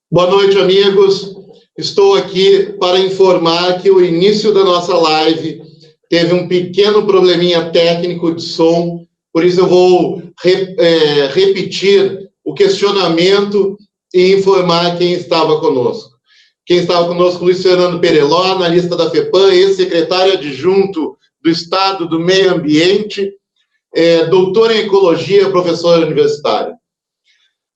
Boa noite, amigos. Estou aqui para informar que o início da nossa live teve um pequeno probleminha técnico de som, por isso eu vou repetir o questionamento e informar quem estava conosco. Quem estava conosco, Luiz Fernando Pereló, analista da FEPAM, ex-secretário adjunto do Estado do Meio Ambiente, doutor em Ecologia, professor universitário.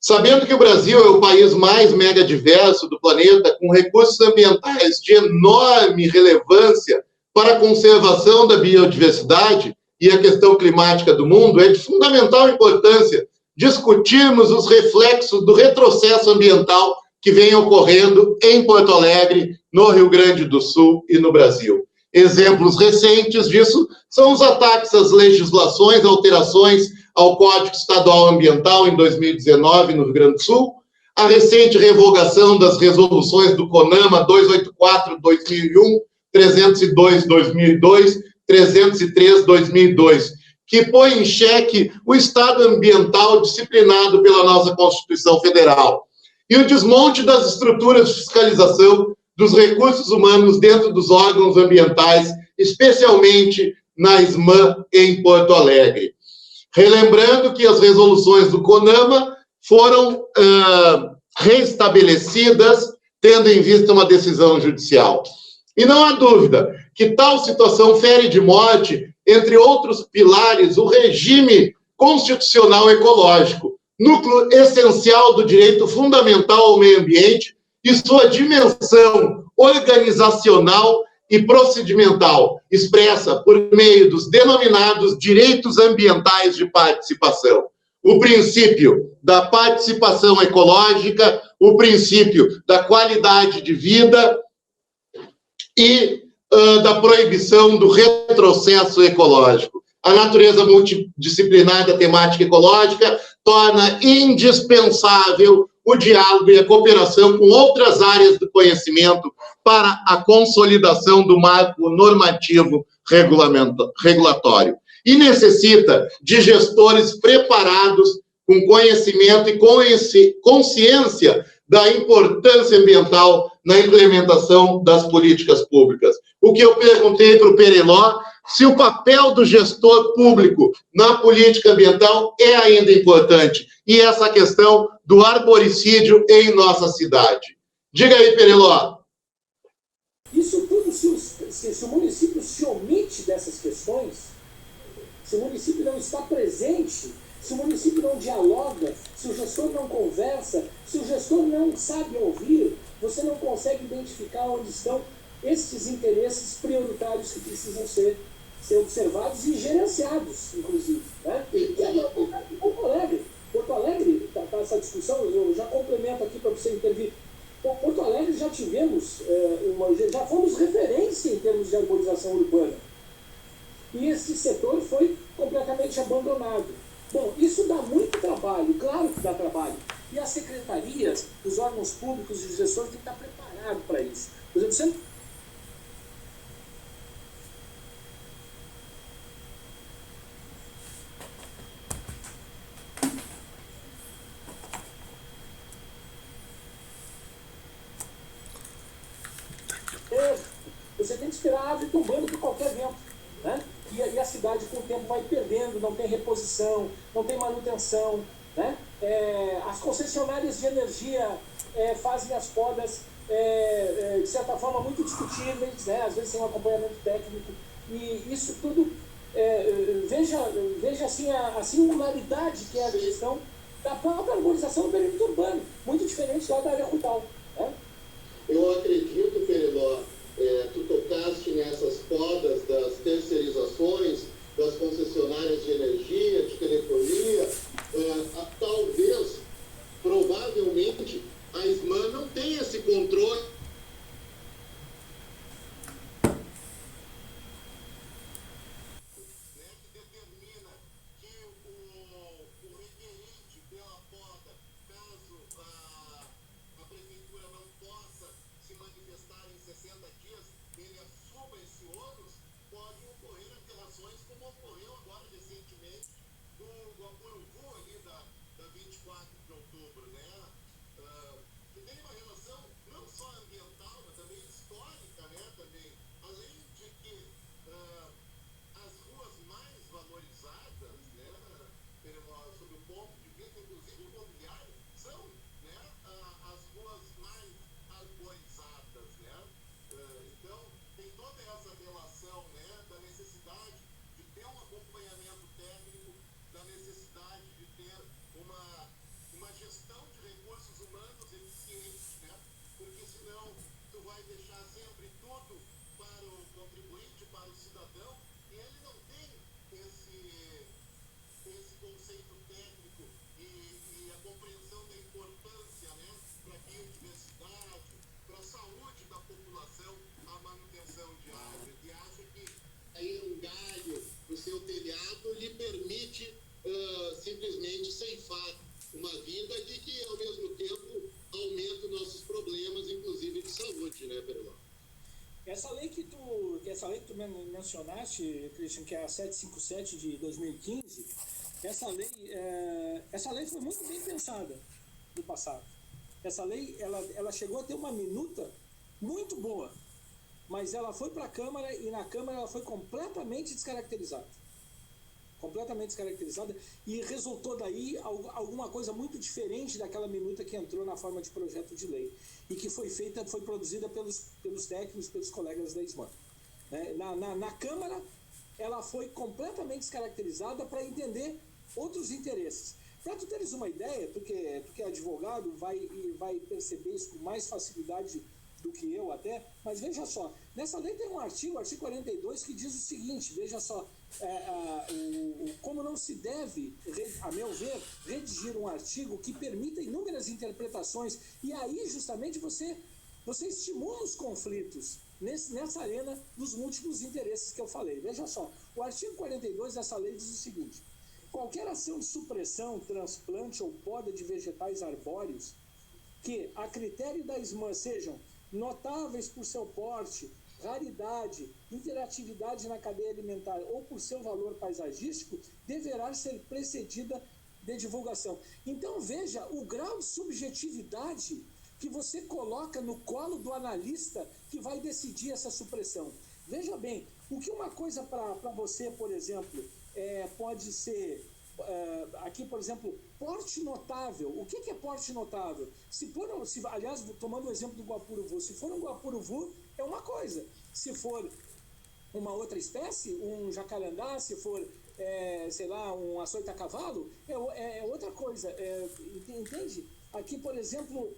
Sabendo que o Brasil é o país mais megadiverso do planeta, com recursos ambientais de enorme relevância para a conservação da biodiversidade e a questão climática do mundo, é de fundamental importância discutirmos os reflexos do retrocesso ambiental que vem ocorrendo em Porto Alegre, no Rio Grande do Sul e no Brasil. Exemplos recentes disso são os ataques às legislações, alterações ao Código Estadual Ambiental em 2019 no Rio Grande do Sul, a recente revogação das resoluções do CONAMA 284/2001, 302/2002, 303/2002, que põe em xeque o estado ambiental disciplinado pela nossa Constituição Federal, e o desmonte das estruturas de fiscalização dos recursos humanos dentro dos órgãos ambientais, especialmente na SMAM em Porto Alegre. Relembrando que as resoluções do CONAMA foram restabelecidas, tendo em vista uma decisão judicial. E não há dúvida que tal situação fere de morte, entre outros pilares, o regime constitucional ecológico, núcleo essencial do direito fundamental ao meio ambiente e sua dimensão organizacional e procedimental, expressa por meio dos denominados direitos ambientais de participação. O princípio da participação ecológica, o princípio da qualidade de vida e da proibição do retrocesso ecológico. A natureza multidisciplinar da temática ecológica torna indispensável o diálogo e a cooperação com outras áreas do conhecimento para a consolidação do marco normativo regulatório. E necessita de gestores preparados, com conhecimento e consciência da importância ambiental na implementação das políticas públicas. O que eu perguntei para o Pereló, se o papel do gestor público na política ambiental é ainda importante, e essa questão do arboricídio em nossa cidade. Diga aí, Pereló. Isso tudo, se o município se omite dessas questões, se o município não está presente, se o município não dialoga, se o gestor não conversa, se o gestor não sabe ouvir, você não consegue identificar onde estão esses interesses prioritários que precisam ser observados e gerenciados, inclusive. Né? E agora, Porto Alegre, tá essa discussão, eu já complemento aqui para você intervir. Porto Alegre já tivemos, já fomos referência em termos de arborização urbana. E esse setor foi completamente abandonado. Bom, isso dá muito trabalho, claro que dá trabalho. E as secretarias, os órgãos públicos e os gestores têm que estar preparados para isso. Por exemplo, você tem que esperar a árvore tombando por qualquer vento, né? E a cidade com o tempo vai perdendo, não tem reposição, não tem manutenção, né? As concessionárias de energia fazem as podas de certa forma muito discutíveis, né? Às vezes sem um acompanhamento técnico, e isso tudo veja assim a singularidade que é a questão da própria arborização do perímetro urbano, muito diferente lá da área rural, né? Eu acredito, Pereló, tu tocaste nessas podas das terceirizações, das concessionárias de energia, de telefonia, talvez, provavelmente, a SMAN não tem esse controle. que tem uma relação não só ambiental, mas também histórica, né, também. Além de que as ruas mais valorizadas, né, sob o ponto de vista, inclusive imobiliário, são, né, as ruas mais arborizadas, né. Então, tem toda essa relação, né, da necessidade de ter um acompanhamento técnico, da necessidade de ter uma gestão de recursos humanos eficiente, né? Porque senão tu vai deixar sempre tudo para o contribuinte, para o cidadão, e ele não tem esse conceito técnico e a compreensão da importância, né, para a biodiversidade, para a saúde da população, a manutenção de árvores. E acho que aí um galho no seu telhado lhe permite simplesmente ceifar uma vida e que, ao mesmo tempo, aumenta os nossos problemas, inclusive de saúde, né, Pereló? Essa lei que tu mencionaste, Christian, que é a 757 de 2015, essa lei foi muito bem pensada no passado. Essa lei, ela chegou a ter uma minuta muito boa, mas ela foi para a Câmara e na Câmara ela foi completamente descaracterizada. E resultou daí alguma coisa muito diferente daquela minuta que entrou na forma de projeto de lei e que foi produzida pelos técnicos, pelos colegas da SMAN. Na Câmara, ela foi completamente descaracterizada para entender outros interesses. Para tu teres uma ideia, tu que é advogado, vai perceber isso com mais facilidade do que eu até, mas veja só, nessa lei tem um artigo, o artigo 42, que diz o seguinte, veja só, como não se deve, a meu ver, redigir um artigo que permita inúmeras interpretações, e aí justamente você estimula os conflitos nessa arena dos múltiplos interesses que eu falei. Veja só, o artigo 42 dessa lei diz o seguinte: qualquer ação de supressão, transplante ou poda de vegetais arbóreos que, a critério da SMAN, sejam notáveis por seu porte, raridade, interatividade na cadeia alimentar ou por seu valor paisagístico, deverá ser precedida de divulgação. Então veja o grau de subjetividade que você coloca no colo do analista que vai decidir essa supressão. Veja bem, o que uma coisa para você, por exemplo, pode ser... aqui, por exemplo, porte notável. O que é porte notável? Aliás, tomando o exemplo do guapuruvu, se for um guapuruvu, é uma coisa. Se for uma outra espécie, um jacarandá, se for, sei lá, um açoita-cavalo, é outra coisa. Entende? Aqui, por exemplo,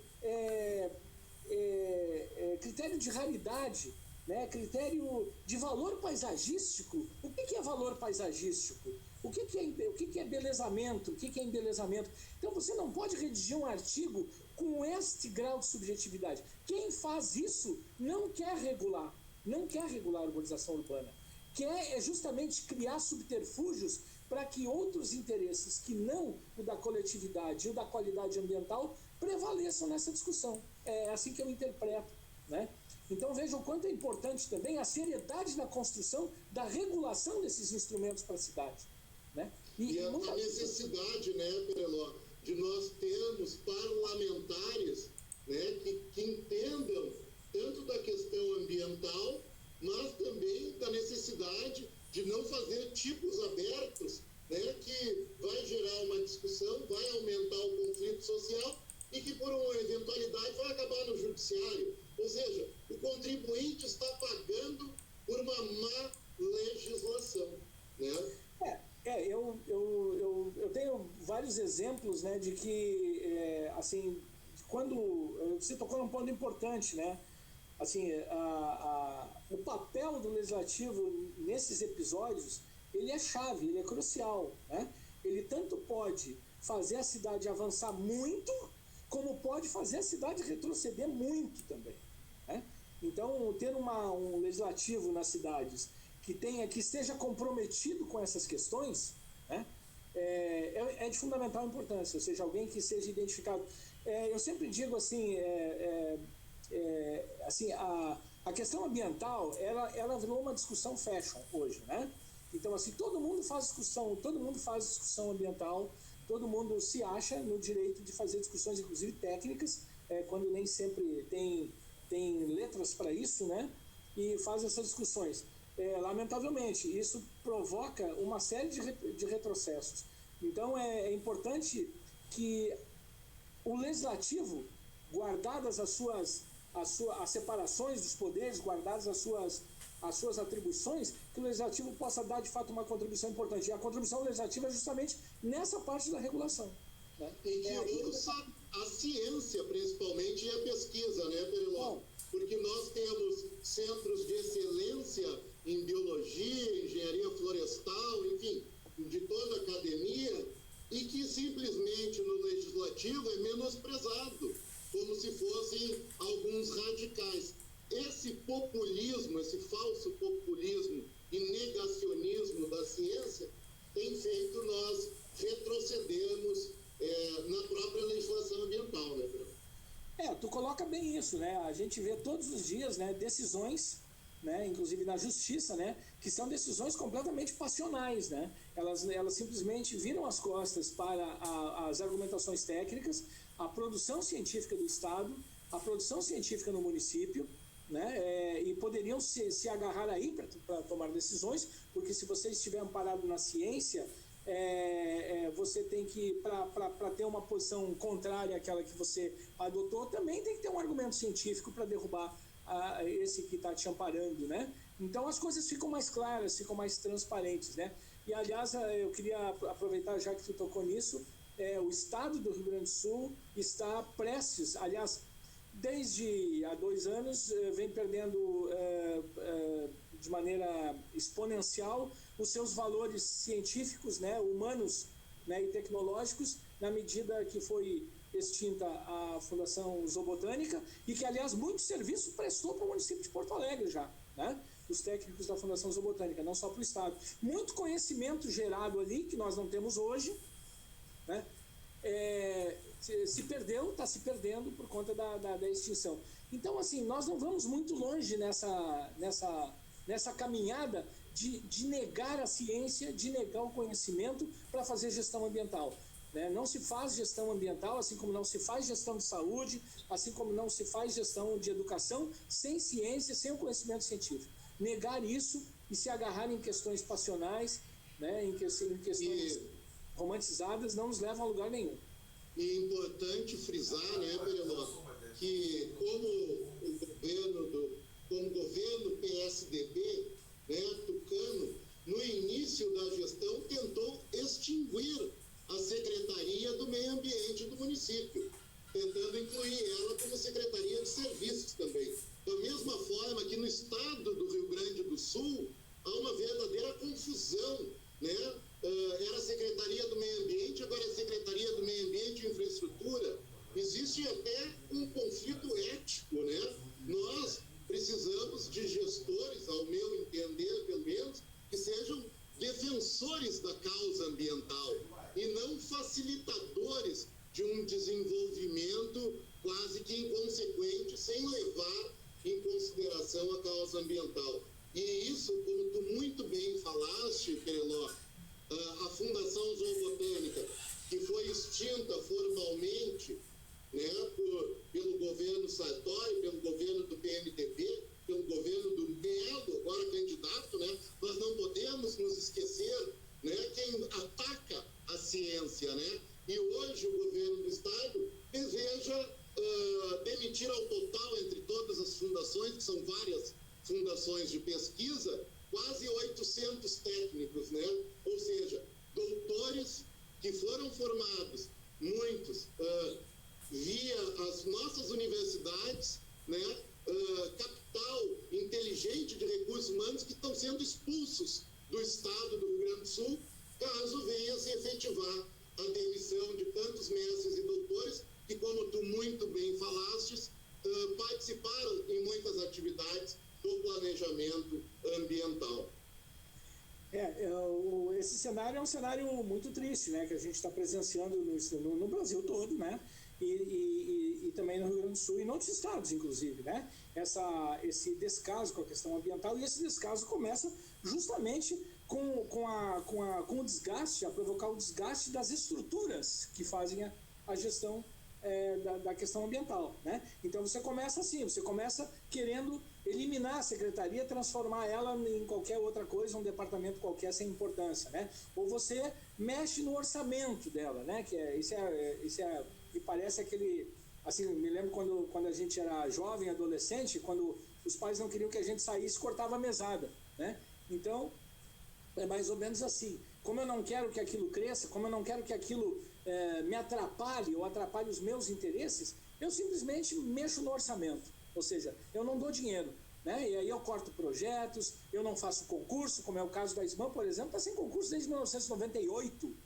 critério de raridade, né? Critério de valor paisagístico. O que é valor paisagístico? O que é embelezamento? O que é embelezamento? Então você não pode redigir um artigo com este grau de subjetividade. Quem faz isso não quer regular a urbanização urbana. Quer justamente criar subterfúgios para que outros interesses que não o da coletividade e o da qualidade ambiental prevaleçam nessa discussão. É assim que eu interpreto, né? Então veja o quanto é importante também a seriedade na construção da regulação desses instrumentos para a cidade, né? E a necessidade, né, Pereló, de nós termos parlamentares, né, que entendam tanto da questão ambiental, mas também da necessidade de não fazer tipos abertos, né, que vai gerar uma discussão, vai aumentar o conflito social e que por uma eventualidade vai acabar no judiciário. Ou seja, o contribuinte está pagando por uma má legislação, né? Eu tenho vários exemplos, né, de que, assim, quando você tocou num ponto importante, né? Assim, o papel do legislativo nesses episódios, ele é chave, ele é crucial, né? Ele tanto pode fazer a cidade avançar muito, como pode fazer a cidade retroceder muito também, né? Então, ter um legislativo nas cidades que esteja comprometido com essas questões, né, é de fundamental importância, ou seja, alguém que seja identificado. Eu sempre digo assim, a questão ambiental, ela virou uma discussão fashion hoje, né? Então, assim, todo mundo faz discussão ambiental, todo mundo se acha no direito de fazer discussões, inclusive técnicas, quando nem sempre tem letras para isso, né? E faz essas discussões. Lamentavelmente, isso provoca uma série de retrocessos. Então, é importante que o legislativo, guardadas as separações dos poderes, guardadas as suas atribuições, que o legislativo possa dar de fato uma contribuição importante. E a contribuição legislativa é justamente nessa parte da regulação, né? E que ouça a ciência, principalmente, e a pesquisa, né, Periló? Porque nós temos centros de excelência em biologia, engenharia florestal, enfim, de toda a academia, e que simplesmente no legislativo é menosprezado, como se fossem alguns radicais. Esse populismo, esse falso populismo e negacionismo da ciência tem feito nós retrocedermos na própria legislação ambiental, né, Bruno? Tu coloca bem isso, né? A gente vê todos os dias, né, decisões, né, inclusive na justiça, né, que são decisões completamente passionais, né? Elas simplesmente viram as costas para as argumentações técnicas, a produção científica do Estado, a produção científica no município, né, e poderiam se agarrar aí para tomar decisões, porque se você estiver amparado na ciência, você tem que, para ter uma posição contrária àquela que você adotou, também tem que ter um argumento científico para derrubar esse que está te amparando, né? Então as coisas ficam mais claras, ficam mais transparentes, né? E aliás, eu queria aproveitar, já que tu tocou nisso, o estado do Rio Grande do Sul está prestes, aliás, desde há 2 anos, vem perdendo de maneira exponencial os seus valores científicos, né, humanos, né, e tecnológicos, na medida que foi extinta a Fundação Zoobotânica, e que, aliás, muito serviço prestou para o município de Porto Alegre já, né? Os técnicos da Fundação Zoobotânica, não só para o Estado. Muito conhecimento gerado ali, que nós não temos hoje, né? Está se perdendo por conta da extinção. Então, assim, nós não vamos muito longe nessa caminhada de negar a ciência, de negar o conhecimento para fazer gestão ambiental, né? Não se faz gestão ambiental, assim como não se faz gestão de saúde, assim como não se faz gestão de educação, sem ciência, sem o conhecimento científico. Negar isso e se agarrar em questões passionais, né, em questões romantizadas, não nos levam a lugar nenhum. E é importante frisar, né, Periló, que como governo PSDB, né, tucano, no início da gestão tentou extinguir a Secretaria do Meio Ambiente do município, tentando incluir ela como Secretaria de Serviços também. Da mesma forma que no estado do Rio Grande do Sul há uma verdadeira confusão, né? Era a Secretaria do Meio Ambiente, agora é a Secretaria do Meio Ambiente e Infraestrutura. Existe até um conflito ético, né? Nós precisamos de gestores, ao meu entender, pelo menos, que sejam defensores da causa ambiental e não facilitadores de um desenvolvimento quase que inconsequente, sem levar em consideração a causa ambiental. E isso, como tu muito bem falaste, Periló, a Fundação Zoobotânica, que foi extinta formalmente, né, pelo governo Sartori, pelo governo do PMDB, pelo governo do Melo, agora candidato, né, nós não podemos nos esquecer, né, quem ataca a ciência, né, e hoje o governo do Estado deseja demitir ao total, entre todas as fundações, que são várias fundações de pesquisa, quase 800 técnicos, né? Ou seja, doutores que foram formados, muitos, via as nossas universidades, né? Capital inteligente de recursos humanos que estão sendo expulsos do estado do Rio Grande do Sul, caso venha se efetivar a demissão de tantos mestres e doutores que, como tu muito bem falastes, participaram em muitas atividades do planejamento ambiental. Esse cenário é um cenário muito triste, né, que a gente está presenciando no Brasil todo, né, e também no Rio Grande do Sul e em outros estados, inclusive, né, esse descaso com a questão ambiental, e esse descaso começa justamente com o desgaste, a provocar o desgaste das estruturas que fazem a gestão da questão ambiental, né? Então você começa assim, você começa querendo eliminar a secretaria, transformar ela em qualquer outra coisa, um departamento qualquer sem importância, né? Ou você mexe no orçamento dela, né? Isso me parece aquele, assim, me lembro quando a gente era jovem, adolescente, quando os pais não queriam que a gente saísse, cortava a mesada, né? Então é mais ou menos assim. Como eu não quero que aquilo cresça, como eu não quero que aquilo me atrapalhe ou atrapalhe os meus interesses, eu simplesmente mexo no orçamento. Ou seja, eu não dou dinheiro, né? E aí eu corto projetos, eu não faço concurso, como é o caso da SBAM, por exemplo, está sem concurso desde 1998.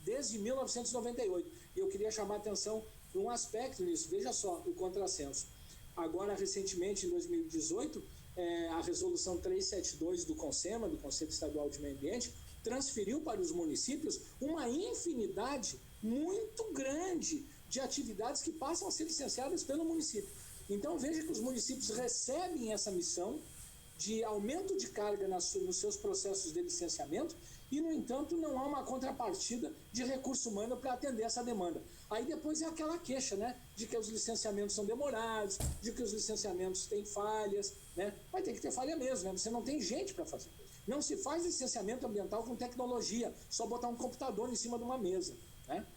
Desde 1998. E eu queria chamar a atenção para um aspecto nisso. Veja só o contrassenso. Agora, recentemente, em 2018, a resolução 372 do CONSEMA, do Conselho Estadual de Meio Ambiente, transferiu para os municípios uma infinidade muito grande de atividades que passam a ser licenciadas pelo município. Então veja que os municípios recebem essa missão de aumento de carga nos seus processos de licenciamento e, no entanto, não há uma contrapartida de recurso humano para atender essa demanda. Aí depois é aquela queixa, né, de que os licenciamentos são demorados, de que os licenciamentos têm falhas, né? Vai ter que ter falha mesmo, né? Você não tem gente para fazer. Não se faz licenciamento ambiental com tecnologia, só botar um computador em cima de uma mesa, né?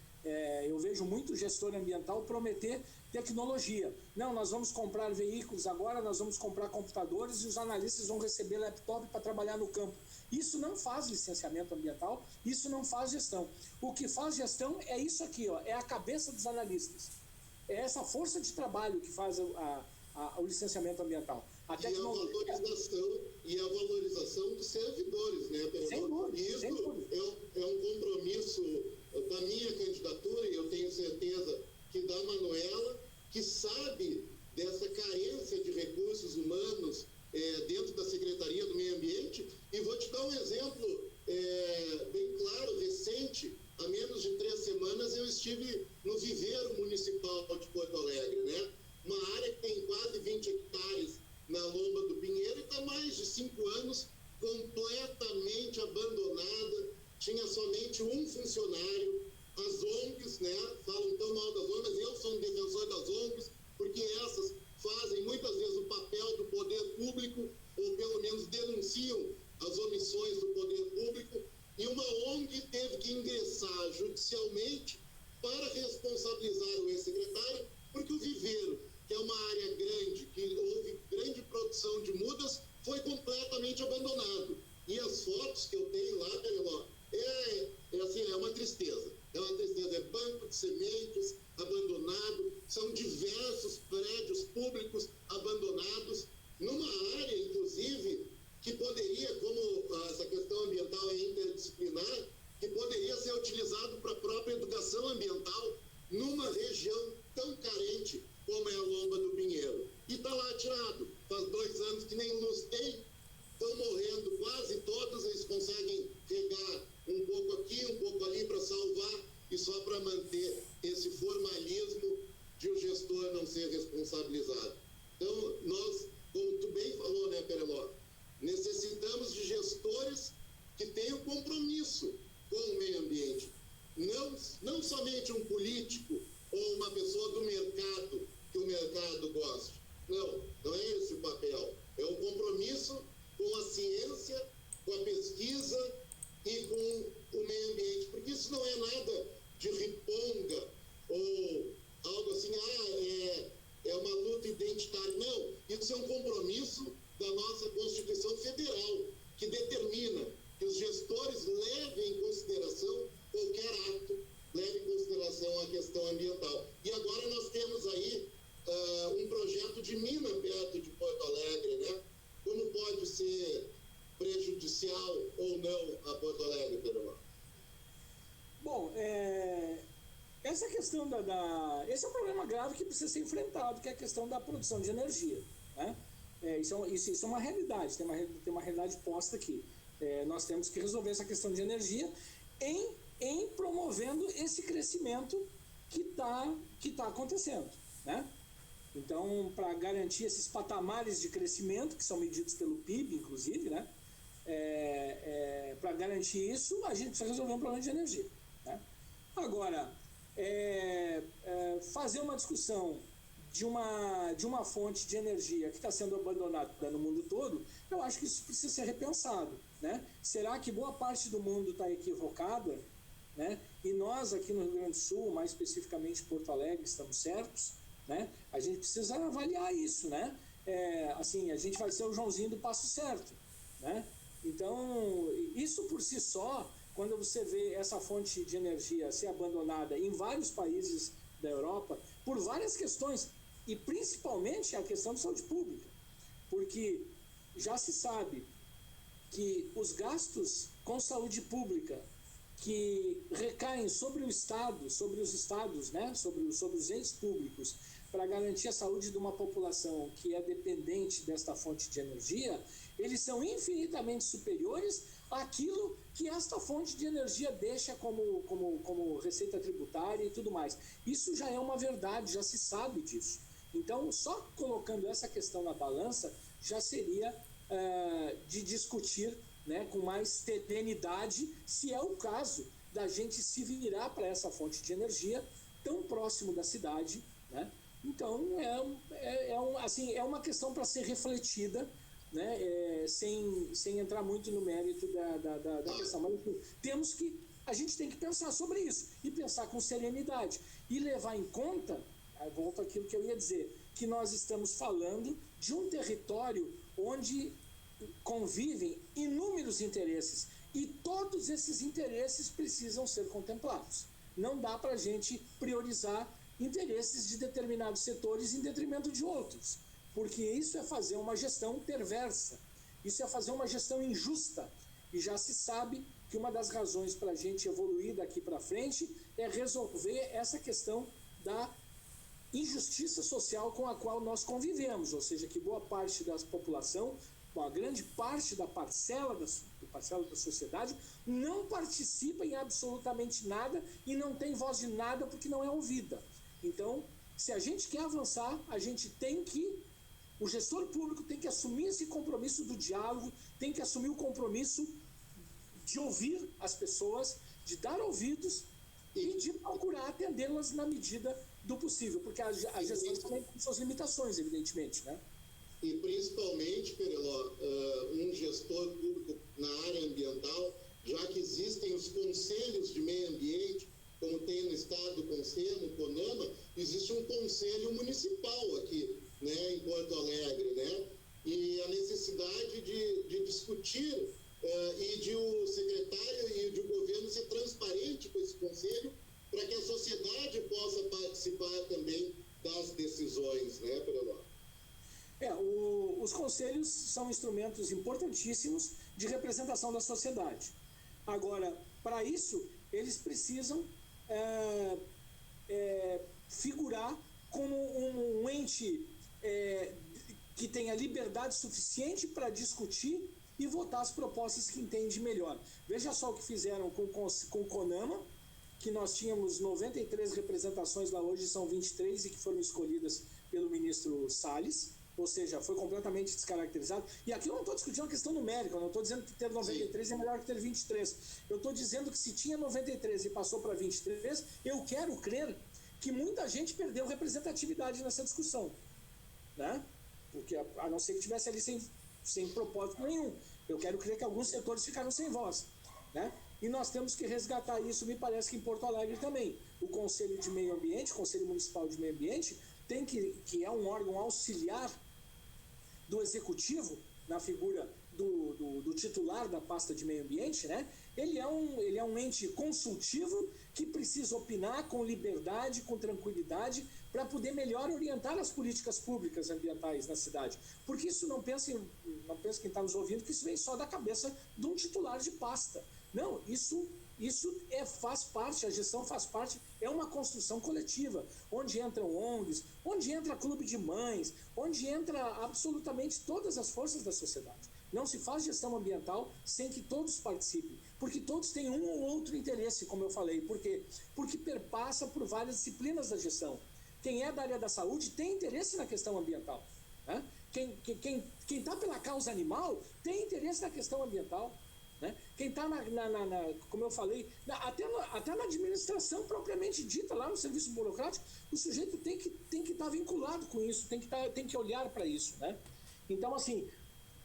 Eu vejo muito gestor ambiental prometer tecnologia. Não, nós vamos comprar veículos agora, nós vamos comprar computadores e os analistas vão receber laptop para trabalhar no campo. Isso não faz licenciamento ambiental, isso não faz gestão. O que faz gestão é isso aqui, ó, é a cabeça dos analistas. É essa força de trabalho que faz o licenciamento ambiental. A tecnologia... E a valorização dos servidores, né? Sem dúvida, isso sem dúvida. É um compromisso da minha candidatura, e eu tenho certeza que da Manuela, que sabe dessa carência de recursos humanos dentro da Secretaria do Meio Ambiente. E vou te dar um exemplo bem claro, recente. Há menos de 3 semanas eu estive no viveiro municipal de Porto Alegre, né? Uma área que tem quase 20 hectares na Lomba do Pinheiro e está há mais de 5 anos completamente abandonada, tinha somente um funcionário. As ONGs, né, falam tão mal das ONGs, eu sou um defensor das ONGs, porque essas fazem muitas vezes o papel do poder público, ou pelo menos denunciam as omissões do poder público, e uma ONG teve que ingressar judicialmente para responsabilizar o ex-secretário, porque o viveiro, que é uma área grande, que houve grande produção de mudas, foi completamente abandonado. E as fotos que eu tenho lá, é uma tristeza. É uma tristeza, é banco de sementes abandonado, são diversos prédios públicos abandonados, numa área, inclusive, que poderia, como essa questão ambiental é interdisciplinar, que poderia ser utilizado para a própria educação ambiental numa região tão carente como é a Lomba do Pinheiro. E está lá tirado. Faz 2 anos que nem luz tem, estão morrendo quase todos, eles conseguem regar um pouco aqui, um pouco ali para salvar, e só para manter esse formalismo de o gestor não ser responsabilizado. Então, nós, como tu bem falou, né, Pereló, necessitamos de gestores que tenham compromisso com o meio ambiente. Não somente um político ou uma pessoa do mercado que o mercado goste. Não é esse o papel. É um compromisso com a ciência, com a pesquisa e com o meio ambiente. Porque isso não é nada de riponga ou algo assim, é uma luta identitária. Não, isso é um compromisso da nossa Constituição Federal, que determina que os gestores levem em consideração qualquer ato, leve em consideração a questão ambiental. E agora nós temos aí um projeto de mina perto de Porto Alegre, né? Como pode ser prejudicial ou não a Porto Alegre, Pedro? Bom, essa questão esse é um problema grave que precisa ser enfrentado, que é a questão da produção de energia, né? Isso é uma realidade, tem uma realidade posta aqui. Nós temos que resolver essa questão de energia em promovendo esse crescimento que tá acontecendo, né? Então, para garantir esses patamares de crescimento, que são medidos pelo PIB, inclusive, né? Para garantir isso, a gente precisa resolver um problema de energia, né? Agora, fazer uma discussão de uma fonte de energia que está sendo abandonada no mundo todo, eu acho que isso precisa ser repensado, né? Será que boa parte do mundo está equivocada, né? E nós aqui no Rio Grande do Sul, mais especificamente Porto Alegre, estamos certos, né? A gente precisa avaliar isso, né? Assim, a gente vai ser o Joãozinho do passo certo, né? Então, isso por si só, quando você vê essa fonte de energia ser abandonada em vários países da Europa, por várias questões, e principalmente a questão de saúde pública, porque já se sabe que os gastos com saúde pública que recaem sobre o Estado, sobre os estados, né, sobre os entes públicos, para garantir a saúde de uma população que é dependente desta fonte de energia, eles são infinitamente superiores àquilo que esta fonte de energia deixa como receita tributária e tudo mais. Isso já é uma verdade, já se sabe disso. Então, só colocando essa questão na balança, já seria de discutir, né, com mais serenidade, se é o caso da gente se virar para essa fonte de energia tão próximo da cidade, né? Então, é uma questão para ser refletida, né, sem entrar muito no mérito da questão. Mas a gente tem que pensar sobre isso, e pensar com serenidade, e levar em conta, volto àquilo que eu ia dizer, que nós estamos falando de um território onde convivem inúmeros interesses, e todos esses interesses precisam ser contemplados. Não dá para a gente priorizar interesses de determinados setores em detrimento de outros, porque isso é fazer uma gestão perversa, isso é fazer uma gestão injusta, e já se sabe que uma das razões para a gente evoluir daqui para frente é resolver essa questão da injustiça social com a qual nós convivemos, ou seja, que boa parte da população, uma grande parte da parcela da sociedade não participa em absolutamente nada e não tem voz de nada porque não é ouvida. Então, se a gente quer avançar, o gestor público tem que assumir esse compromisso do diálogo, tem que assumir o compromisso de ouvir as pessoas, de dar ouvidos e de procurar atendê-las na medida do possível, porque a gestão também tem suas limitações, evidentemente, né? E principalmente, Pereló, um gestor público na área ambiental, já que existem os conselhos de meio ambiente, como tem no estado o Conselho, no CONAMA, existe um conselho municipal aqui, né, em Porto Alegre, né? E a necessidade de discutir e de o secretário e de o governo ser transparente com esse conselho, para que a sociedade possa participar também das decisões, né, Pereló? Os conselhos são instrumentos importantíssimos de representação da sociedade. Agora, para isso, eles precisam figurar como um ente que tenha liberdade suficiente para discutir e votar as propostas que entende melhor. Veja só o que fizeram com o CONAMA, que nós tínhamos 93 representações, lá hoje são 23 e que foram escolhidas pelo ministro Salles, ou seja, foi completamente descaracterizado. E aqui eu não estou discutindo uma questão numérica, eu não estou dizendo que ter 93 é melhor que ter 23. Eu estou dizendo que se tinha 93 e passou para 23, eu quero crer que muita gente perdeu representatividade nessa discussão, né? Porque a não ser que tivesse ali sem propósito nenhum. Eu quero crer que alguns setores ficaram sem voz, né? E nós temos que resgatar isso, me parece que em Porto Alegre também. O Conselho de Meio Ambiente, Conselho Municipal de Meio Ambiente, que é um órgão auxiliar do Executivo, na figura do titular da pasta de meio ambiente, né? Ele é um ente consultivo que precisa opinar com liberdade, com tranquilidade, para poder melhor orientar as políticas públicas ambientais na cidade. Porque isso não pensa quem está nos ouvindo que isso vem só da cabeça de um titular de pasta. Não, isso faz parte, a gestão faz parte, é uma construção coletiva, onde entram ONGs, onde entra clube de mães, onde entra absolutamente todas as forças da sociedade. Não se faz gestão ambiental sem que todos participem, porque todos têm um ou outro interesse, como eu falei. Por quê? Porque perpassa por várias disciplinas da gestão. Quem é da área da saúde tem interesse na questão ambiental, né? Quem está pela causa animal tem interesse na questão ambiental. né? Quem está, como eu falei, até na administração propriamente dita, lá no serviço burocrático, o sujeito tem que estar vinculado com isso, tem que olhar para isso, né? Então, assim,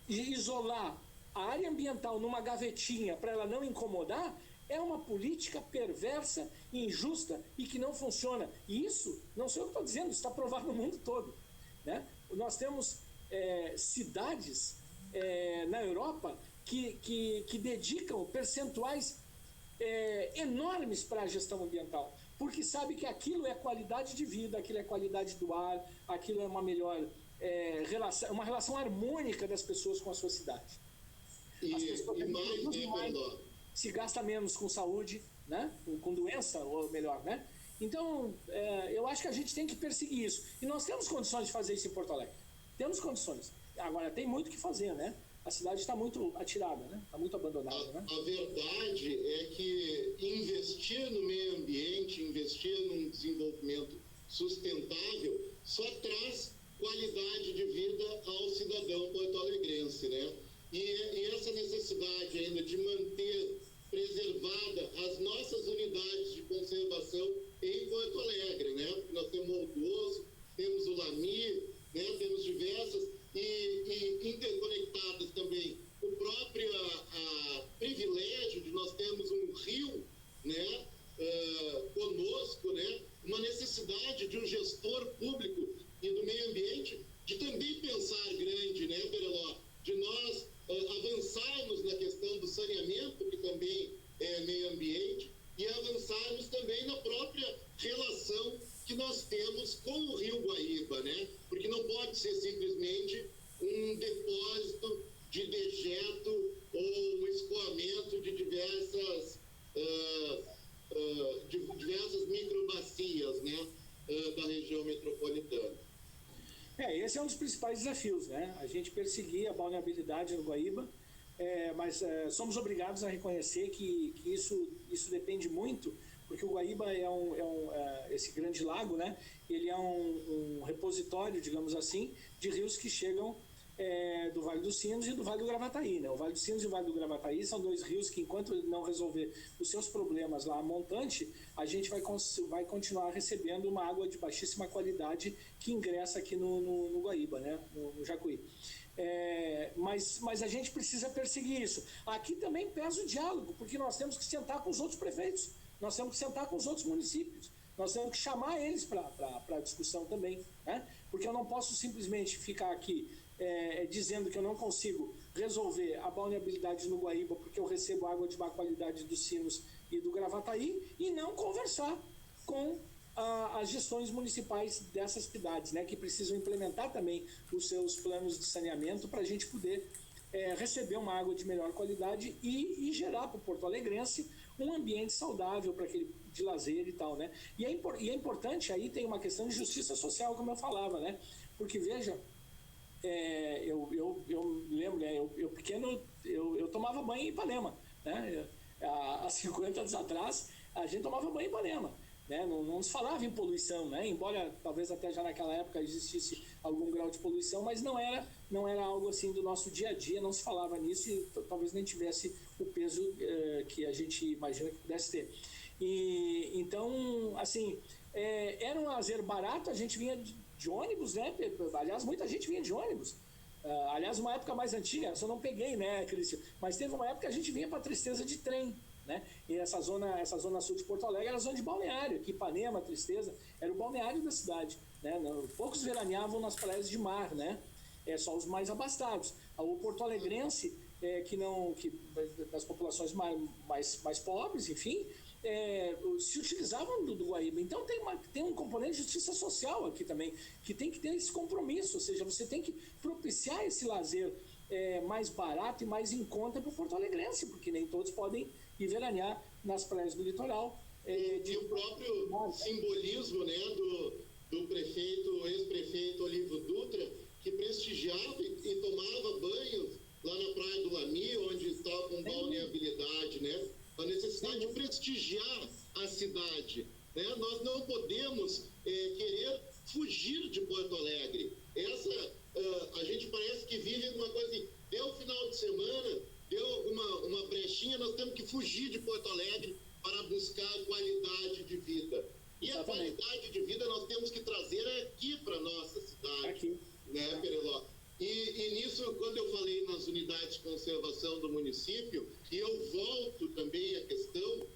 isolar a área ambiental numa gavetinha para ela não incomodar é uma política perversa, injusta e que não funciona. E isso, não sei o que estou dizendo, está provado no mundo todo, né? Nós temos cidades na Europa que dedicam percentuais enormes para a gestão ambiental, porque sabe que aquilo é qualidade de vida, aquilo é qualidade do ar, aquilo é uma melhor uma relação harmônica das pessoas com a sua cidade. As pessoas se gasta menos com saúde, né? Com doença, ou melhor, né? Então, eu acho que a gente tem que perseguir isso. E nós temos condições de fazer isso em Porto Alegre. Temos condições. Agora, tem muito o que fazer, né? A cidade está muito atirada, né? Está muito abandonada, né? A verdade é que investir no meio ambiente, investir num desenvolvimento sustentável, só traz qualidade de vida ao cidadão porto-alegrense, né? E essa necessidade ainda de manter preservada as nossas unidades de conservação em Porto Alegre, né? Nós temos o Altuoso, temos o Lami, né? Temos diversas e interconectadas também o próprio privilégio de nós termos um rio, né? Conosco, né? Uma necessidade de um gestor público e do meio ambiente de também pensar grande, né, Pereló? De nós avançarmos na questão do saneamento, que também é meio ambiente, e avançarmos também na própria relação que nós temos com o Rio Guaíba, né? Porque não pode ser simplesmente um depósito de dejeto ou um escoamento de diversas microbacias, né, da região metropolitana. Esse é um dos principais desafios, né? A gente perseguir a balneabilidade no Guaíba, mas somos obrigados a reconhecer que isso depende muito, porque o Guaíba esse grande lago, né? Ele é um repositório, digamos assim, de rios que chegam do Vale dos Sinos e do Vale do Gravataí, né? O Vale dos Sinos e o Vale do Gravataí são dois rios que, enquanto não resolver os seus problemas lá montante, a gente vai continuar recebendo uma água de baixíssima qualidade que ingressa aqui no Guaíba, né? No Jacuí. Mas a gente precisa perseguir isso. Aqui também pesa o diálogo, porque nós temos que sentar com os outros prefeitos, nós temos que sentar com os outros municípios, nós temos que chamar eles para a discussão também, né? Porque eu não posso simplesmente ficar aqui dizendo que eu não consigo resolver a balneabilidade no Guaíba porque eu recebo água de má qualidade dos Sinos e do Gravataí e não conversar com as gestões municipais dessas cidades, né, que precisam implementar também os seus planos de saneamento para a gente poder receber uma água de melhor qualidade e gerar para o porto-alegrense um ambiente saudável para aquele de lazer e tal, né? E é importante, aí tem uma questão de justiça social, como eu falava, né? Porque, veja, eu lembro, né, eu pequeno, eu tomava banho em Ipanema, né? Há 50 anos atrás, a gente tomava banho em Ipanema, né? Não se falava em poluição, né? Embora talvez até já naquela época existisse algum grau de poluição, mas não era algo assim do nosso dia a dia, não se falava nisso e talvez nem tivesse o peso que a gente imagina que pudesse ter. E então, assim, era um lazer barato, a gente vinha de ônibus, né? Aliás, muita gente vinha de ônibus. Aliás, uma época mais antiga, eu só não peguei, né, Cristian? Mas teve uma época que a gente vinha para Tristeza de trem, né? E essa zona sul de Porto Alegre era a zona de balneário, que Ipanema, Tristeza, era o balneário da cidade, né? Poucos veraneavam nas praias de mar, né? Só os mais abastados. O porto-alegrense, das populações mais pobres, enfim, se utilizavam do Guaíba. Então tem um componente de justiça social aqui também, que tem que ter esse compromisso, ou seja, você tem que propiciar esse lazer mais barato e mais em conta para o porto-alegrense, porque nem todos podem ir veranear nas praias do litoral. E o próprio simbolismo, né, do prefeito, ex-prefeito Olívio Dutra, que prestigiava e tomava banho lá na Praia do Lami, onde estava com balneabilidade, né? A necessidade de prestigiar a cidade, né? Nós não podemos querer fugir de Porto Alegre. A gente parece que vive uma coisa assim, deu final de semana, deu uma brechinha fugir de Porto Alegre para buscar qualidade de vida. E a qualidade de vida nós temos que trazer aqui para a nossa cidade, né, Pereló? E nisso, quando eu falei nas unidades de conservação do município, e eu volto também à questão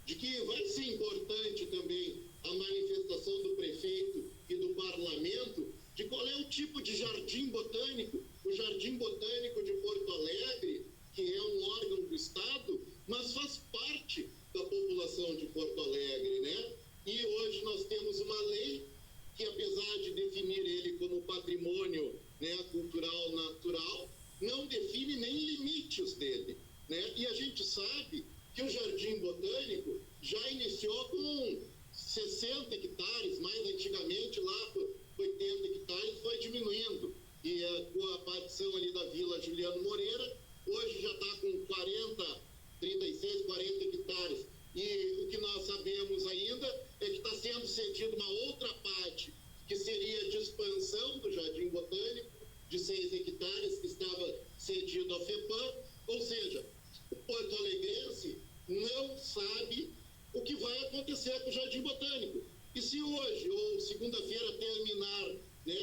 de que vai ser importante também a manifestação do prefeito e do parlamento de qual é o tipo de jardim botânico. O Jardim Botânico de Porto Alegre, que é um órgão do Estado, mas faz parte da população de Porto Alegre, né? E hoje nós temos uma lei que, apesar de definir ele como patrimônio, né, cultural natural, não define nem limites dele, né? E a gente sabe que o Jardim Botânico já iniciou com 60 hectares, mais antigamente lá por 80 hectares, foi diminuindo. E com a partição ali da Vila Juliano Moreira, hoje já está com 36, 40 hectares. E o que nós sabemos ainda é que está sendo cedido uma outra parte, que seria de expansão do Jardim Botânico, de 6 hectares, que estava cedido à FEPAM. Ou seja, o porto-alegrense não sabe o que vai acontecer com o Jardim Botânico. E se hoje, ou segunda-feira, terminar, né,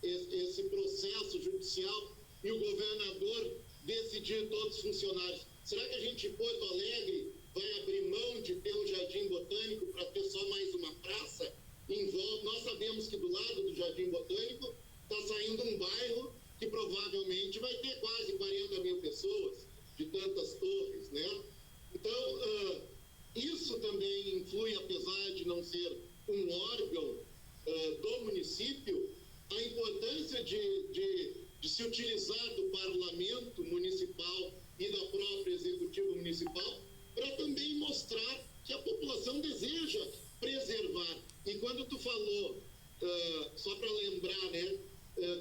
esse processo judicial e o governador decidir todos os funcionários, será que a gente em Porto Alegre vai abrir mão de ter um Jardim Botânico para ter só mais uma praça em volta? Nós sabemos que do lado do Jardim Botânico está saindo um bairro que provavelmente vai ter quase 40 mil pessoas, de tantas torres, né? Então, isso também influi, apesar de não ser um órgão do município, a importância de se utilizar do parlamento municipal e da própria executivo municipal para também mostrar que a população deseja preservar. E quando tu falou, só para lembrar, né,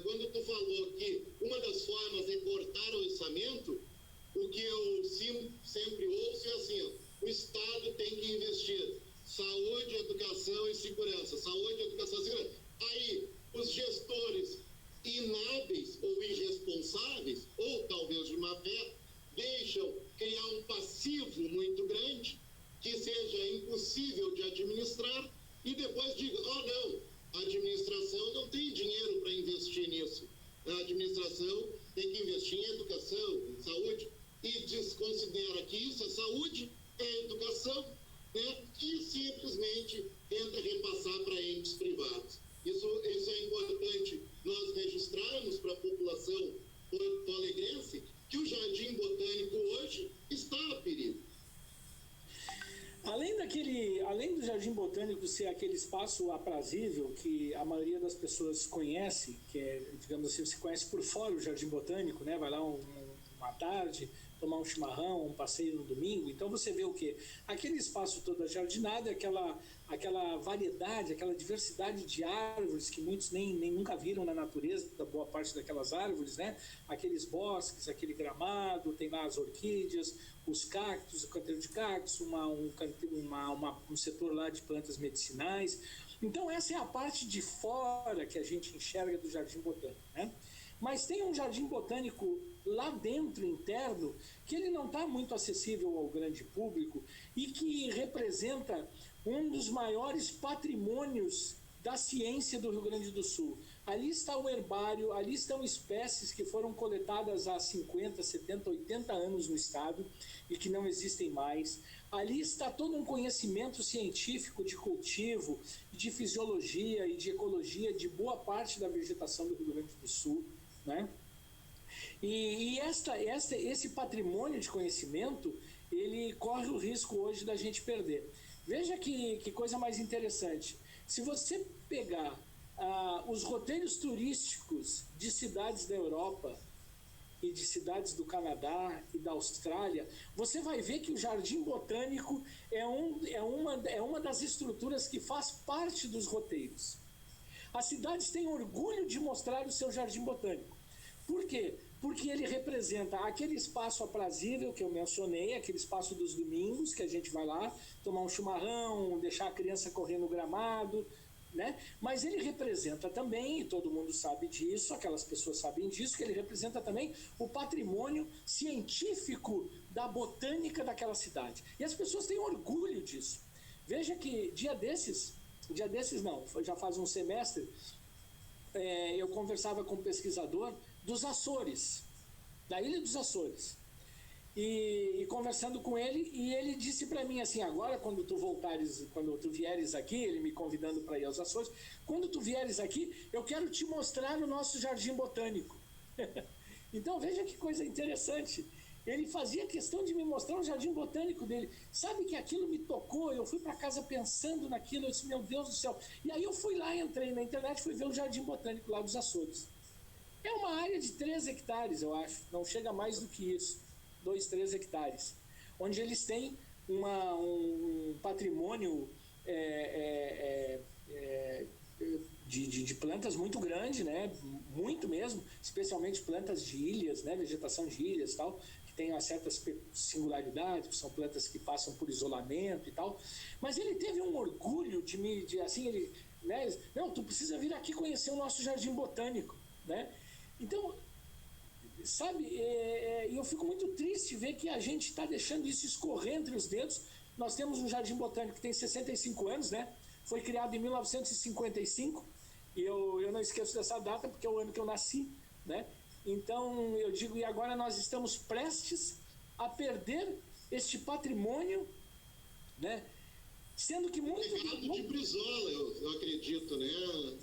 quando tu falou que uma das formas é cortar o orçamento, o que eu sempre ouço é assim, ó, o Estado tem que investir saúde, educação e segurança, saúde, educação e segurança. Aí, os gestores inábeis ou irresponsáveis, ou talvez de má fé, deixam criar um passivo muito grande, que seja impossível de administrar, e depois digam, não, a administração não tem dinheiro para investir nisso. A administração tem que investir em educação, em saúde, e desconsidera que isso é saúde, é educação, né? E simplesmente tenta repassar para entes privados. Isso é importante nós registrarmos para a população porto-alegrense que o Jardim Botânico hoje está a perigo. Além do Jardim Botânico ser aquele espaço aprazível que a maioria das pessoas conhece, que é, digamos assim, você conhece por fora o Jardim Botânico, né? Vai lá uma tarde, tomar um chimarrão, um passeio no domingo, então você vê o quê? Aquele espaço todo ajardinado, aquela variedade, aquela diversidade de árvores que muitos nem nunca viram na natureza, da boa parte daquelas árvores, né? Aqueles bosques, aquele gramado, tem lá as orquídeas, os cactos, o canteiro de cactos, um setor lá de plantas medicinais. Então essa é a parte de fora que a gente enxerga do Jardim Botânico, né? Mas tem um Jardim Botânico lá dentro, interno, que ele não está muito acessível ao grande público e que representa um dos maiores patrimônios da ciência do Rio Grande do Sul. Ali está o herbário, ali estão espécies que foram coletadas há 50, 70, 80 anos no estado e que não existem mais. Ali está todo um conhecimento científico de cultivo, de fisiologia e de ecologia de boa parte da vegetação do Rio Grande do Sul, né? E esse patrimônio de conhecimento, ele corre o risco hoje da gente perder. Veja que coisa mais interessante. Se você pegar os roteiros turísticos de cidades da Europa e de cidades do Canadá e da Austrália, você vai ver que o Jardim Botânico é uma das estruturas que faz parte dos roteiros. As cidades têm orgulho de mostrar o seu Jardim Botânico. Por quê? Porque ele representa aquele espaço aprazível que eu mencionei, aquele espaço dos domingos, que a gente vai lá tomar um chimarrão, deixar a criança correr no gramado, né? Mas ele representa também, e todo mundo sabe disso, aquelas pessoas sabem disso, que ele representa também o patrimônio científico da botânica daquela cidade. E as pessoas têm orgulho disso. Veja que dia desses não, já faz um semestre, eu conversava com um pesquisador dos Açores, da Ilha dos Açores, e conversando com ele, e ele disse para mim assim: agora quando tu vieres aqui, ele me convidando para ir aos Açores, quando tu vieres aqui, eu quero te mostrar o nosso jardim botânico. Então veja que coisa interessante, ele fazia questão de me mostrar o jardim botânico dele. Sabe que aquilo me tocou, eu fui para casa pensando naquilo, eu disse, meu Deus do céu. E aí eu fui lá, entrei na internet, fui ver o jardim botânico lá dos Açores. É uma área de 3 hectares, eu acho, não chega mais do que isso, 2, 3 hectares, onde eles têm um patrimônio de plantas muito grande, né? Muito mesmo, especialmente plantas de ilhas, né? Vegetação de ilhas e tal, que tem certas singularidades, que são plantas que passam por isolamento e tal. Mas ele teve um orgulho de assim, ele, né? Não, tu precisa vir aqui conhecer o nosso jardim botânico, né? Então, sabe, e eu fico muito triste ver que a gente está deixando isso escorrer entre os dedos. Nós temos um jardim botânico que tem 65 anos, né? Foi criado em 1955, e eu não esqueço dessa data porque é o ano que eu nasci, né? Então eu digo, e agora nós estamos prestes a perder este patrimônio, né? Sendo que muito... Legado de Brizola, eu acredito, né?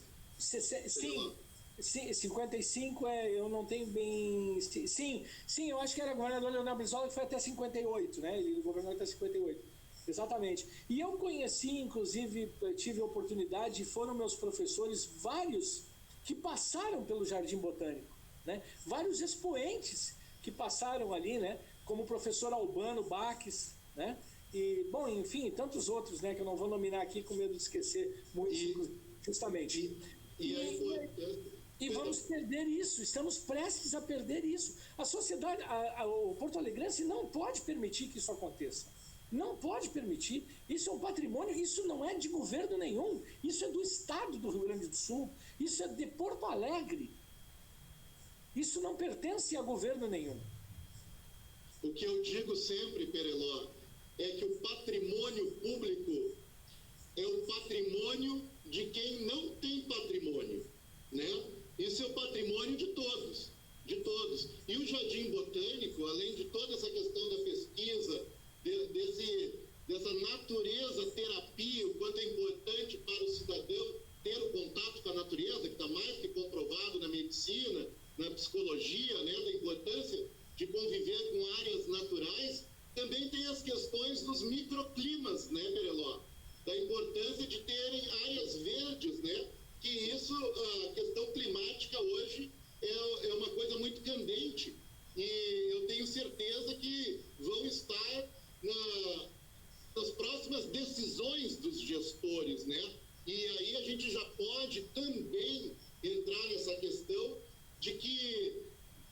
Sim, 55 eu não tenho bem... Sim, eu acho que era governador Leonel Brizola, que foi até 58, né? Ele governou até 58. Exatamente. E eu conheci, inclusive, tive a oportunidade, foram meus professores, vários que passaram pelo Jardim Botânico, né? Vários expoentes que passaram ali, né? Como o professor Albano Baques, né? E, bom, enfim, tantos outros, né? Que eu não vou nominar aqui com medo de esquecer muito, justamente. E vamos perder isso, estamos prestes a perder isso. A sociedade, o Porto Alegrense não pode permitir que isso aconteça. Não pode permitir. Isso é um patrimônio, isso não é de governo nenhum, isso é do estado do Rio Grande do Sul, isso é de Porto Alegre. Isso não pertence a governo nenhum. O que eu digo sempre, Pereló, é que o patrimônio público é o patrimônio de quem não tem patrimônio, né? Isso é o patrimônio de todos, de todos. E o Jardim Botânico, além de toda essa questão da pesquisa, dessa natureza terapia, o quanto é importante para o cidadão ter o contato com a natureza, que está mais que comprovado na medicina, na psicologia, né, da importância de conviver com áreas naturais, também tem as questões dos microclimas, né, Pereló? Da importância de terem áreas verdes, né? Que isso, a questão climática hoje é uma coisa muito candente, e eu tenho certeza que vão estar nas próximas decisões dos gestores, né? E aí a gente já pode também entrar nessa questão de que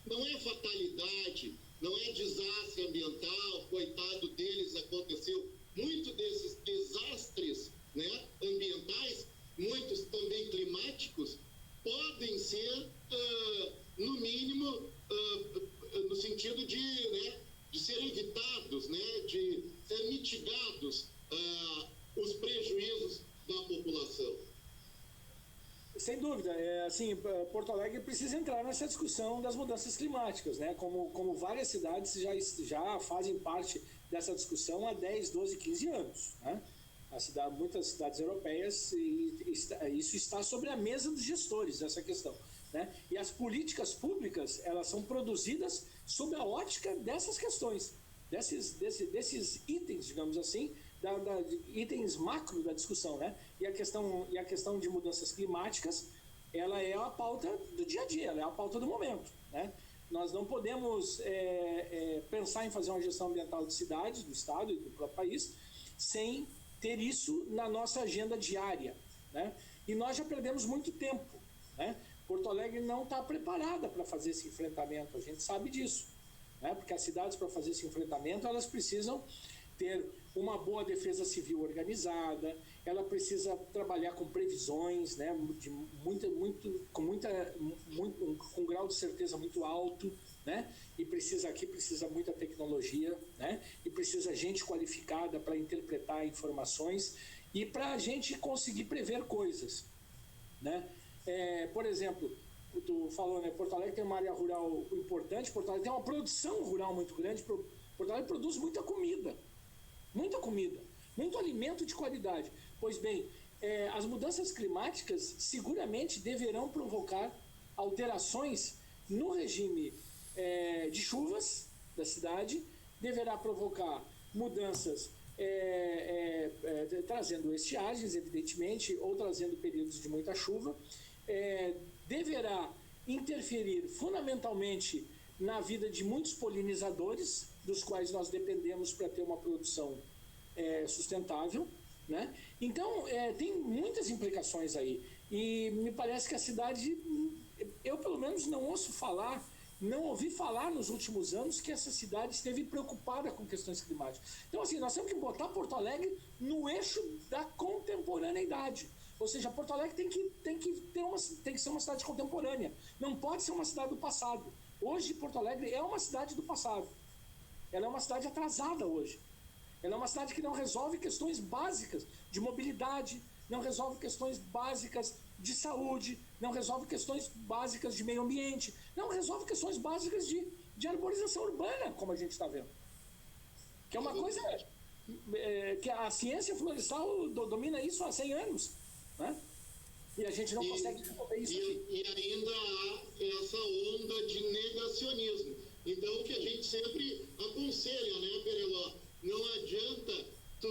não é fatalidade, não é desastre ambiental, coitado deles, aconteceu muito desses desastres, né, ambientais, muitos também climáticos, podem ser, no mínimo, no sentido de serem evitados, né, de ser mitigados os prejuízos da população. Sem dúvida, assim, Porto Alegre precisa entrar nessa discussão das mudanças climáticas, né? Como várias cidades já fazem parte dessa discussão há 10, 12, 15 anos, né? Muitas cidades europeias, isso está sobre a mesa dos gestores, essa questão, né? E as políticas públicas, elas são produzidas sob a ótica dessas questões, desses itens, digamos assim, itens macro da discussão, né? E a questão de mudanças climáticas, ela é a pauta do dia a dia, ela é a pauta do momento, né? Nós não podemos pensar em fazer uma gestão ambiental de cidades, do estado e do próprio país, sem ter isso na nossa agenda diária, né? E nós já perdemos muito tempo, né? Porto Alegre não está preparada para fazer esse enfrentamento, a gente sabe disso, né? Porque as cidades, para fazer esse enfrentamento, elas precisam ter uma boa defesa civil organizada, ela precisa trabalhar com previsões, né, com um grau de certeza muito alto, né, e precisa muita tecnologia, né, e precisa gente qualificada para interpretar informações e para a gente conseguir prever coisas, né. Por exemplo, tu falou, né, Porto Alegre tem uma área rural importante, Porto Alegre tem uma produção rural muito grande, Porto Alegre produz muita comida, muito alimento de qualidade. Pois bem, as mudanças climáticas seguramente deverão provocar alterações no regime de chuvas da cidade, deverá provocar mudanças trazendo estiagens, evidentemente, ou trazendo períodos de muita chuva, deverá interferir fundamentalmente na vida de muitos polinizadores, dos quais nós dependemos para ter uma produção sustentável, né? Então, tem muitas implicações aí. E me parece que a cidade, eu pelo menos não ouvi falar nos últimos anos que essa cidade esteve preocupada com questões climáticas. Então, assim, nós temos que botar Porto Alegre no eixo da contemporaneidade. Ou seja, Porto Alegre tem que ser uma cidade contemporânea. Não pode ser uma cidade do passado. Hoje, Porto Alegre é uma cidade do passado. Ela é uma cidade atrasada hoje. Ela é uma cidade que não resolve questões básicas de mobilidade, não resolve questões básicas de saúde, não resolve questões básicas de meio ambiente, não resolve questões básicas de arborização urbana, como a gente está vendo. Que é uma coisa que a ciência florestal domina isso há 100 anos, né? E a gente não consegue resolver isso. E ainda há essa onda de negacionismo. Então, o que a gente sempre aconselha, né, Pereló? Não adianta tu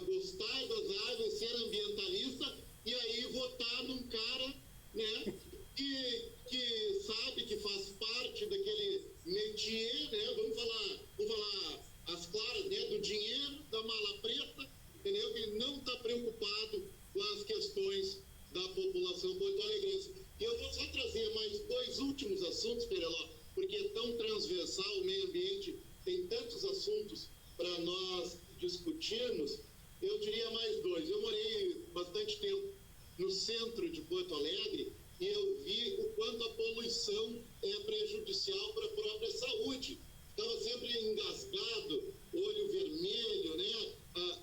gostar das áreas, ser ambientalista e aí votar num cara, né, que sabe que faz parte daquele métier, né? Vamos falar as claras, né, do dinheiro, da mala preta, entendeu? Que não está preocupado com as questões da população porto-alegrense. E eu vou só trazer mais 2 últimos assuntos, Pereló, porque é tão transversal o meio ambiente, tem tantos assuntos para nós discutirmos. Eu diria mais 2. Eu morei bastante tempo no centro de Porto Alegre e eu vi o quanto a poluição é prejudicial para a própria saúde. Estava sempre engasgado, olho vermelho, né?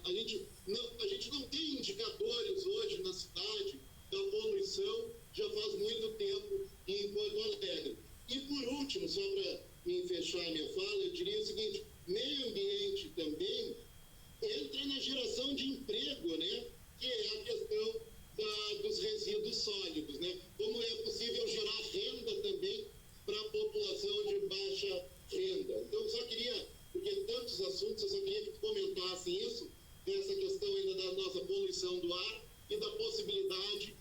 A gente não tem indicadores hoje na cidade da poluição, já faz muito tempo em Porto Alegre. E por último, só para fechar a minha fala, eu diria o seguinte: meio ambiente também entra na geração de emprego, né? Que é a questão dos resíduos sólidos, né? Como é possível gerar renda também para a população de baixa renda. Então, eu só queria, porque tantos assuntos, eu só queria que comentassem isso, dessa questão ainda da nossa poluição do ar e da possibilidade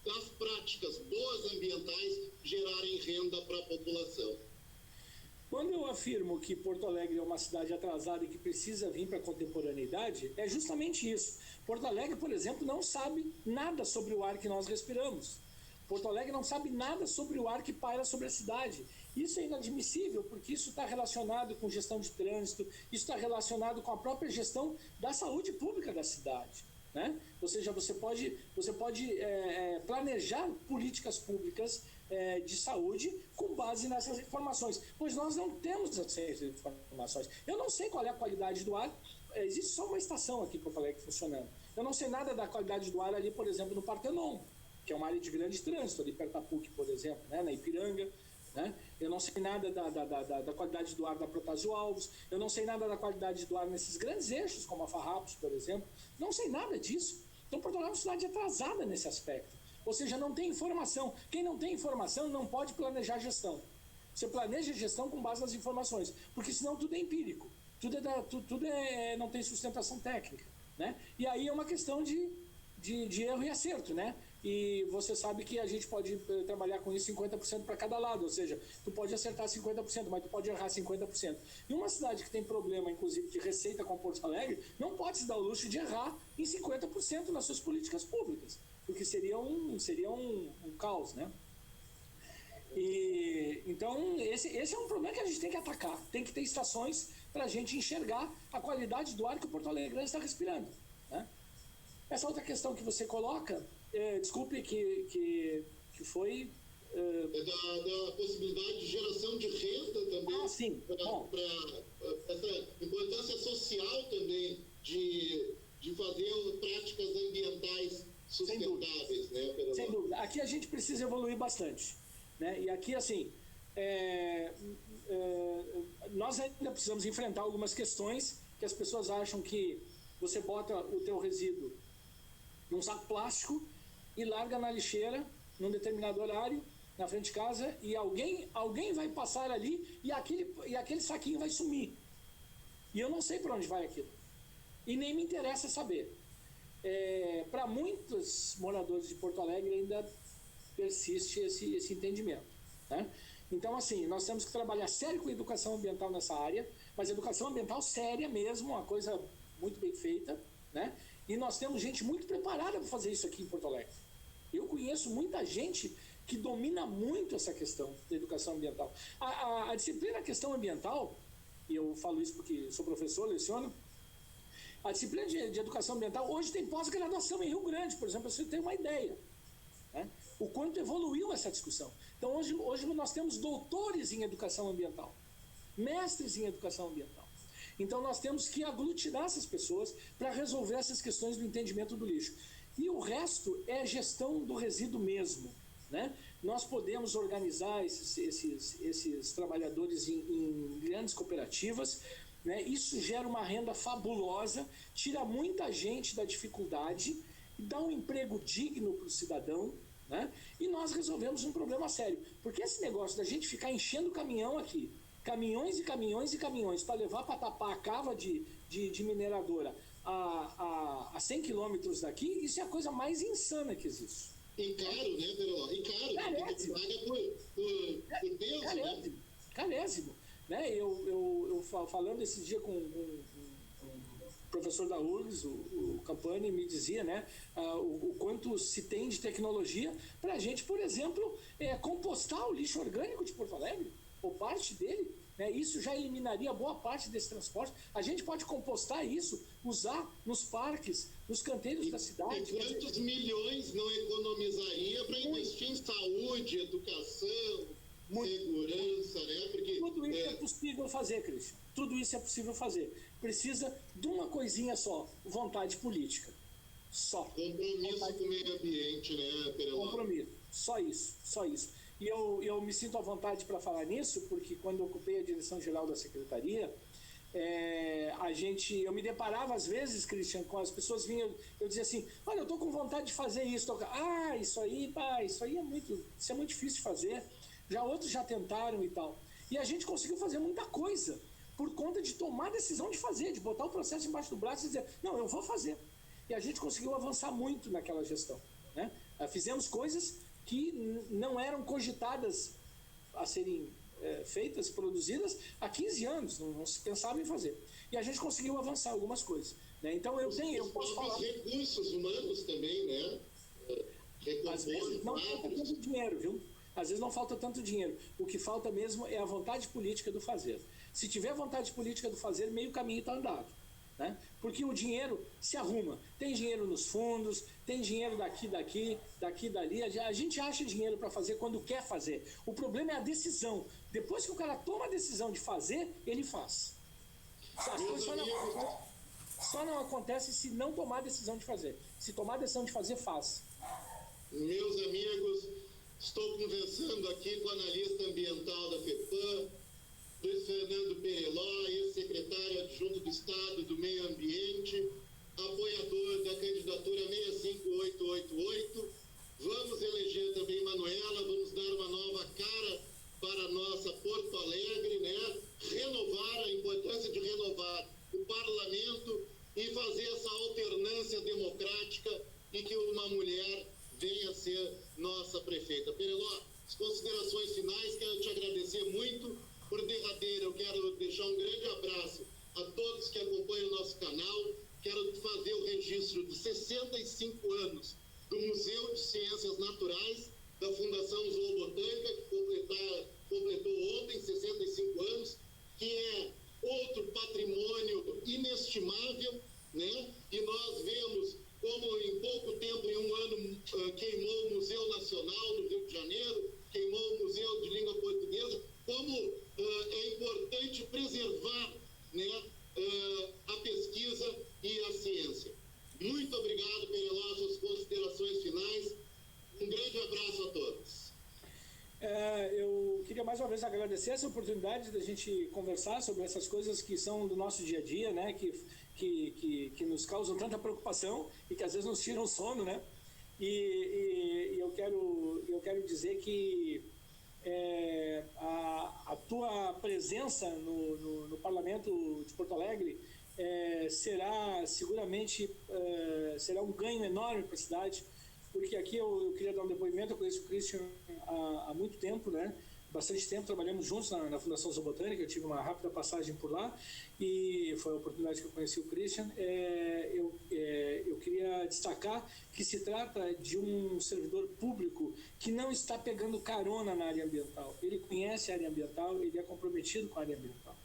das práticas boas ambientais gerarem renda para a população. Quando eu afirmo que Porto Alegre é uma cidade atrasada e que precisa vir para a contemporaneidade, é justamente isso. Porto Alegre, por exemplo, não sabe nada sobre o ar que nós respiramos. Porto Alegre não sabe nada sobre o ar que paira sobre a cidade. Isso é inadmissível, porque isso está relacionado com gestão de trânsito, isso está relacionado com a própria gestão da saúde pública da cidade, né? Ou seja, você pode planejar políticas públicas de saúde com base nessas informações, pois nós não temos essas informações. Eu não sei qual é a qualidade do ar, existe só uma estação aqui em Porto Alegre funcionando. Eu não sei nada da qualidade do ar ali, por exemplo, no Partenon, que é uma área de grande trânsito, ali perto da PUC, por exemplo, né, na Ipiranga, né? Eu não sei nada da qualidade do ar da Protásio Alves, eu não sei nada da qualidade do ar nesses grandes eixos, como a Farrapos, por exemplo, não sei nada disso. Então, Porto Alegre é uma cidade atrasada nesse aspecto, ou seja, não tem informação. Quem não tem informação não pode planejar gestão. Você planeja gestão com base nas informações, porque senão tudo é empírico, não tem sustentação técnica, né? E aí é uma questão de erro e acerto, né? E você sabe que a gente pode trabalhar com isso 50% para cada lado, ou seja, tu pode acertar 50%, mas tu pode errar 50%. E uma cidade que tem problema, inclusive, de receita com Porto Alegre, não pode se dar o luxo de errar em 50% nas suas políticas públicas, porque seria um caos, né? E então esse é um problema que a gente tem que atacar. Tem que ter estações para a gente enxergar a qualidade do ar que o Porto Alegre está respirando, né? Essa outra questão que você coloca, desculpe, que foi... da possibilidade de geração de renda também. Sim. Para essa importância social também de fazer práticas ambientais sustentáveis, né? Sem dúvida. Aqui a gente precisa evoluir bastante, né? E aqui, assim, nós ainda precisamos enfrentar algumas questões que as pessoas acham que você bota o teu resíduo num saco plástico e larga na lixeira num determinado horário na frente de casa, e alguém vai passar ali e aquele saquinho vai sumir. E eu não sei para onde vai aquilo. E nem me interessa saber. Para muitos moradores de Porto Alegre ainda persiste esse entendimento, né? Então, assim, nós temos que trabalhar sério com educação ambiental nessa área, mas educação ambiental séria mesmo, uma coisa muito bem feita, né? E nós temos gente muito preparada para fazer isso aqui em Porto Alegre. Eu conheço muita gente que domina muito essa questão da educação ambiental. A disciplina questão ambiental, e eu falo isso porque sou professor, leciono, a disciplina de educação ambiental hoje tem pós-graduação em Rio Grande, por exemplo, você tem uma ideia, né? O quanto evoluiu essa discussão. Então hoje nós temos doutores em educação ambiental, mestres em educação ambiental. Então nós temos que aglutinar essas pessoas para resolver essas questões do entendimento do lixo. E o resto é gestão do resíduo mesmo, né? Nós podemos organizar esses trabalhadores em grandes cooperativas, né? Isso gera uma renda fabulosa, tira muita gente da dificuldade, dá um emprego digno para o cidadão, né? E nós resolvemos um problema sério, porque esse negócio da gente ficar enchendo o caminhão aqui, caminhões e caminhões e caminhões para levar para tapar a cava de mineradora a 100 quilômetros daqui, isso é a coisa mais insana que existe. E caro, né, Pereló? E caro. Carésimo. Paga por Deus, carésimo, né? Carésimo. Né? Eu falando esse dia com o professor da URGS, o Campani, me dizia, né, o quanto se tem de tecnologia para a gente, por exemplo, compostar o lixo orgânico de Porto Alegre, ou parte dele, né? Isso já eliminaria boa parte desse transporte. A gente pode compostar isso, usar nos parques, nos canteiros da cidade. E quantos milhões não economizaria para investir em saúde, educação, segurança, né? Porque tudo isso é possível fazer, Cristian. Tudo isso é possível fazer. Precisa de uma coisinha só: vontade política. Só. Compromisso com o meio ambiente, né, Pereló? Compromisso. Só isso. E eu me sinto à vontade para falar nisso, porque quando eu ocupei a direção-geral da Secretaria, eu me deparava às vezes, Cristian, com as pessoas vinham, eu dizia assim: olha, eu estou com vontade de fazer isso. Isso aí é muito difícil de fazer. Outros já tentaram e tal. E a gente conseguiu fazer muita coisa por conta de tomar a decisão de fazer, de botar o processo embaixo do braço e dizer: não, eu vou fazer. E a gente conseguiu avançar muito naquela gestão, né? Fizemos coisas que não eram cogitadas a serem feitas, produzidas há 15 anos, não se pensava em fazer. E a gente conseguiu avançar algumas coisas, né? Então eu posso falar... Os recursos humanos também, né? Às vezes não falta tanto dinheiro, viu? Às vezes não falta tanto dinheiro. O que falta mesmo é a vontade política do fazer. Se tiver vontade política do fazer, meio caminho está andado, né? Porque o dinheiro se arruma. Tem dinheiro nos fundos, tem dinheiro daqui, dali. A gente acha dinheiro para fazer quando quer fazer. O problema é a decisão. Depois que o cara toma a decisão de fazer, ele faz. Só não acontece se não tomar a decisão de fazer. Se tomar a decisão de fazer, faz. Meus amigos, estou conversando aqui com o analista ambiental da FEPAM, Luiz Fernando Pereló, ex-secretário adjunto do Estado do Meio Ambiente, apoiador da candidatura 65888. Vamos eleger também Manuela, vamos dar uma nova cara para a nossa Porto Alegre, né? Renovar, a importância de renovar o parlamento e fazer essa alternância democrática e que uma mulher venha ser nossa prefeita. Pereló, as considerações finais, quero te agradecer muito. Por derradeiro, eu quero deixar um grande abraço a todos que acompanham o nosso canal. Quero fazer o registro de 65 anos do Museu de Ciências Naturais da Fundação Zoobotânica, que completou ontem mais uma vez agradecer essa oportunidade da gente conversar sobre essas coisas que são do nosso dia a dia, né? Que nos causam tanta preocupação e que às vezes nos tiram o sono, né? E eu quero dizer que a tua presença no Parlamento de Porto Alegre será seguramente será um ganho enorme para a cidade, porque aqui eu queria dar um depoimento. Eu conheço o Christian há muito tempo, né? Bastante tempo, trabalhamos juntos na Fundação Zoobotânica. Eu tive uma rápida passagem por lá e foi a oportunidade que eu conheci o Christian. Eu queria destacar que se trata de um servidor público que não está pegando carona na área ambiental. Ele conhece a área ambiental, ele é comprometido com a área ambiental,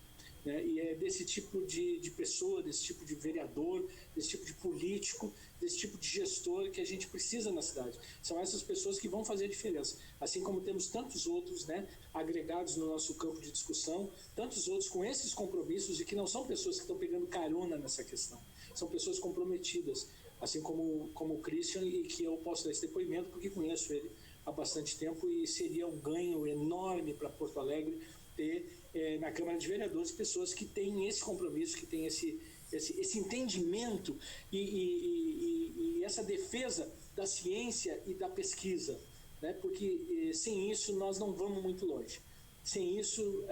né? E é desse tipo de pessoa, desse tipo de vereador, desse tipo de político, desse tipo de gestor que a gente precisa na cidade. São essas pessoas que vão fazer a diferença, assim como temos tantos outros, né, agregados no nosso campo de discussão, tantos outros com esses compromissos, e que não são pessoas que estão pegando carona nessa questão, são pessoas comprometidas, assim como o Christian, e que eu posso dar esse depoimento porque conheço ele há bastante tempo, e seria um ganho enorme para Porto Alegre ter na Câmara de Vereadores pessoas que têm esse compromisso, que têm esse entendimento e essa defesa da ciência e da pesquisa, né? Porque sem isso nós não vamos muito longe. Sem isso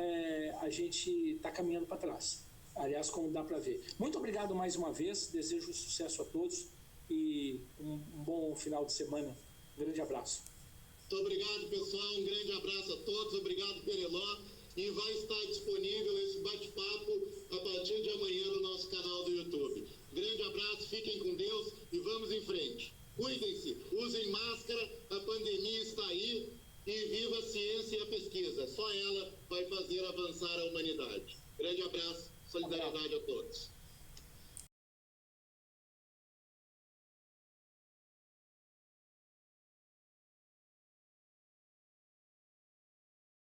a gente está caminhando para trás. Aliás, como dá para ver. Muito obrigado mais uma vez, desejo sucesso a todos e um bom final de semana. Um grande abraço. Muito obrigado, pessoal, um grande abraço a todos, obrigado, Pereló, e vai estar disponível esse bate-papo a partir de amanhã no nosso canal do YouTube. Grande abraço, fiquem com Deus e vamos em frente. Cuidem-se, usem máscara, a pandemia está aí, e viva a ciência e a pesquisa, só ela vai fazer avançar a humanidade. Grande abraço, solidariedade a todos.